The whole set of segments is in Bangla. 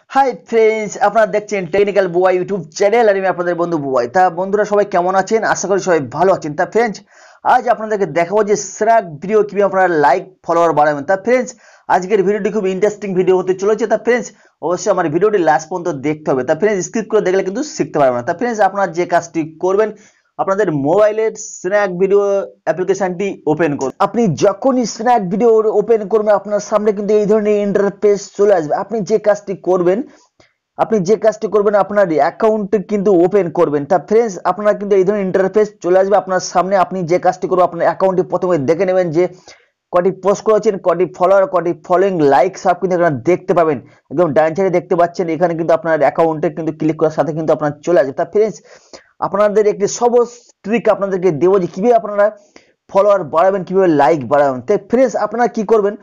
হাই ফ্রেন্ডস, আপনারা দেখছেন টেকনিক্যাল বুয়াই ইউটিউব চ্যানেল আর আমি আপনাদের বন্ধু বুয়াই। তা বন্ধুরা সবাই কেমন আছেন? আশা করি সবাই ভালো আছেন। তা ফ্রেন্ডস, আজ আপনাদেরকে দেখাবো যে স্ন্যাক ভিডিও কিভাবে আপনারা লাইক ফলোয়ার বাড়াবেন। তা ফ্রেন্ডস, আজকের ভিডিওটি খুব ইন্টারেস্টিং ভিডিও হতে চলেছে। তা ফ্রেন্ডস, অবশ্যই আমার ভিডিওটি লাস্ট পর্যন্ত দেখতে হবে। তা ফ্রেন্ডস, স্কিপ করে দেখলে কিন্তু শিখতে পারবেন না। তা ফ্রেন্ডস, আপনারা যে কাজটি করবেন, আপনাদের মোবাইলের স্ন্যাক ভিডিও অ্যাপ্লিকেশনটি ওপেন করুন। আপনি যখনই স্ন্যাক ভিডিও ওপেন করবেন, আপনার সামনে কিন্তু এই ধরনের ইন্টারফেস চলে আসবে। আপনি যে কাজটি করবেন, আপনার অ্যাকাউন্ট কিন্তু ওপেন করবেন। তা ফ্রেন্ডস, আপনারা কিন্তু এই ধরনের ইন্টারফেস চলে আসবে আপনার সামনে। আপনি যে কাজটি করবেন, আপনার অ্যাকাউন্টে প্রথমে দেখে নেবেন যে কটি পোস্ট করেছেন, কটি ফলোয়ার, কটি ফলোইং, লাইক সব কিন্তু আপনারা দেখতে পাবেন। একদম ডান সাইডে দেখতে পাচ্ছেন, এখানে কিন্তু আপনার অ্যাকাউন্টে কিন্তু ক্লিক করার সাথে কিন্তু আপনার চলে আসবে। তা ফ্রেন্ডস, আপনাদের একটি সহজ ট্রিক আপনাদেরকে দেবো যে কিভাবে আপনারা ফলোয়ার বাড়াবেন, কিভাবে লাইক বাড়াবেন। তাই ফ্রেন্ডস, আপনারা কি করবেন,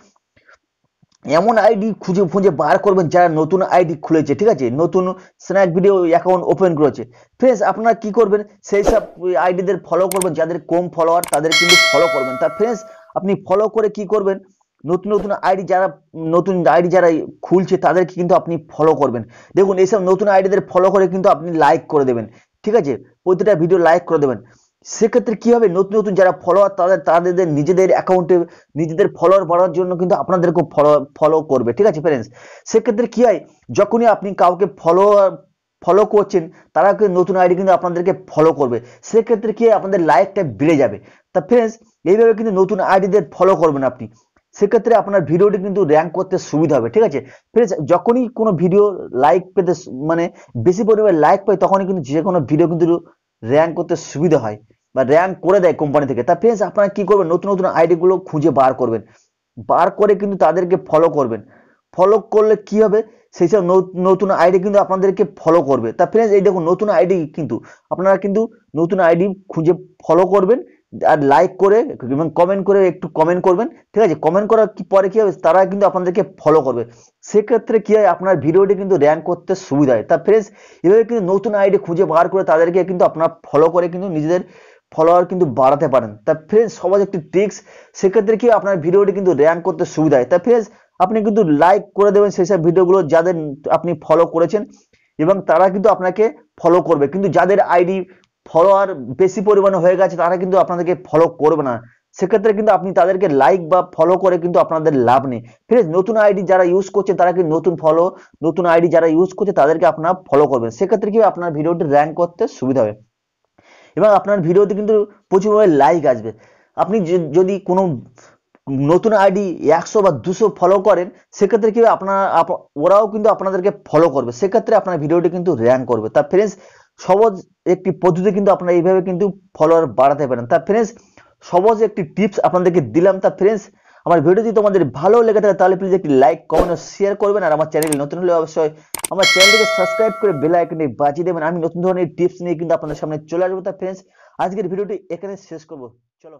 এমন আইডি খুঁজে খুঁজে বার করবেন যারা নতুন আইডি খুলেছে, ঠিক আছে, নতুন স্ন্যাক ভিডিও অ্যাকাউন্ট ওপেন করেছে। ফ্রেন্ডস, আপনারা কি করবেন, সেই সব আইডিদের ফলো করবেন। যাদের কম ফলোয়ার তাদের কিন্তু ফলো করবেন। তা ফ্রেন্ডস, আপনি ফলো করে কি করবেন, নতুন আইডি যারা খুলছে তাদেরকে কিন্তু আপনি ফলো করবেন। দেখুন, এইসব নতুন আইডিদের ফলো করে কিন্তু আপনি লাইক করে দেবেন, ঠিক আছে, প্রতিটা ভিডিও লাইক করে দেবেন। সেক্ষেত্রে কি হবে, নতুন নতুন যারা ফলোয়ার তাদের নিজেদের অ্যাকাউন্টে নিজেদের ফলোয়ার বাড়ানোর জন্য কিন্তু আপনাদেরকে ফলো করবে, ঠিক আছে ফ্রেন্ডস। সেক্ষেত্রে কি হয়, যখনই আপনি কাউকে ফলো করছেন, তারা কিন্তু নতুন আইডি কিন্তু আপনাদেরকে ফলো করবে। সেক্ষেত্রে কি হয়, আপনাদের লাইকটা বেড়ে যাবে। তা ফ্রেন্ডস, এইভাবে কিন্তু নতুন আইডিদের ফলো করবেন আপনি। সেক্ষেত্রে আপনার ভিডিওটি কিন্তু র্যাঙ্ক করতে সুবিধা হবে, ঠিক আছে ফ্রেন্ডস। যখনই কোনো ভিডিও লাইক পেতে মানে বেশি পরিমাণে লাইক পায়, তখনই কিন্তু যে কোনো ভিডিও কিন্তু র্যাঙ্ক করতে সুবিধা হয় বা র্যাঙ্ক করে দেয় কোম্পানি থেকে। তা ফ্রেন্ডস, আপনারা কি করবেন, নতুন নতুন আইডি গুলো খুঁজে বার করবেন, বার করে কিন্তু তাদেরকে ফলো করবেন। ফলো করলে কি হবে, সেই সব নতুন আইডি কিন্তু আপনাদেরকে ফলো করবে। তা ফ্রেন্ডস, এই দেখুন নতুন আইডি কিন্তু আপনারা কিন্তু নতুন আইডি খুঁজে ফলো করবেন আর লাইক করে এবং কমেন্ট করে একটু কমেন্ট করবেন, ঠিক আছে। কমেন্ট করার পরে কি হবে, তারা কিন্তু আপনাদেরকে ফলো করবে। সেক্ষেত্রে কি হয়, আপনার ভিডিওটি কিন্তু র্যাঙ্ক করতে সুবিধা হয়। তা ফ্রেন্ডস, এভাবে কিন্তু নতুন আইডি খুঁজে বার করে তাদেরকে কিন্তু আপনার ফলো করে কিন্তু নিজেদের ফলোয়ার কিন্তু বাড়াতে পারেন। তা ফ্রেন্ডস, সহজ একটি ট্রিক্স। সেক্ষেত্রে কি আপনার ভিডিওটি কিন্তু র্যাঙ্ক করতে সুবিধা হয়। তা ফ্রেন্ডস, আপনি কিন্তু লাইক করে দেবেন সেই সব ভিডিওগুলো যাদের আপনি ফলো করেছেন, এবং তারা কিন্তু আপনাকে ফলো করবে। কিন্তু যাদের আইডি ফলোয়ার বেশি পরিমাণে হয়ে গেছে, তারা কিন্তু আপনাদেরকে ফলো করবে না। সেক্ষেত্রে কিন্তু আপনি তাদেরকে লাইক বা ফলো করে কিন্তু আপনাদের লাভ নেই। ফ্রেন্ডস, নতুন আইডি যারা ইউজ করছে তারা কিন্তু নতুন আইডি যারা ইউজ করছে তাদেরকে আপনারা ফলো করবেন। সেক্ষেত্রে কি আপনার ভিডিওটি র্যাঙ্ক করতে সুবিধা হবে এবং আপনার ভিডিওতে কিন্তু প্রচুরভাবে লাইক আসবে। আপনি যদি কোনো নতুন আইডি 100 বা 200 ফলো করেন, সেক্ষেত্রে কি ওরাও কিন্তু আপনাদেরকে ফলো করবে। সেক্ষেত্রে আপনার ভিডিওটি কিন্তু র্যাঙ্ক করবে। তা ফ্রেন্ডস, সহজ একটি পদ্ধতি কিন্তু আপনারা এইভাবে কিন্তু ফলোয়ার বাড়াতে পারেন। তা ফ্রেন্ডস, সহজ একটি টিপস আপনাদেরকে দিলাম। তা ফ্রেন্ডস, আমার ভিডিও যদি তোমাদের ভালো লেগে থাকে তাহলে প্লিজ একটি লাইক, কমেন্ট ও শেয়ার করবেন। আর আমার চ্যানেল নতুন হলে অবশ্যই আমার চ্যানেলটিকে সাবস্ক্রাইব করে বেল আইকনটি বাজিয়ে দেবেন। আমি নতুন ধরনের টিপস নিয়ে কিন্তু আপনাদের সামনে চলে আসবো। তা ফ্রেন্ডস, আজকের ভিডিওটি এখানে শেষ করব। চলো।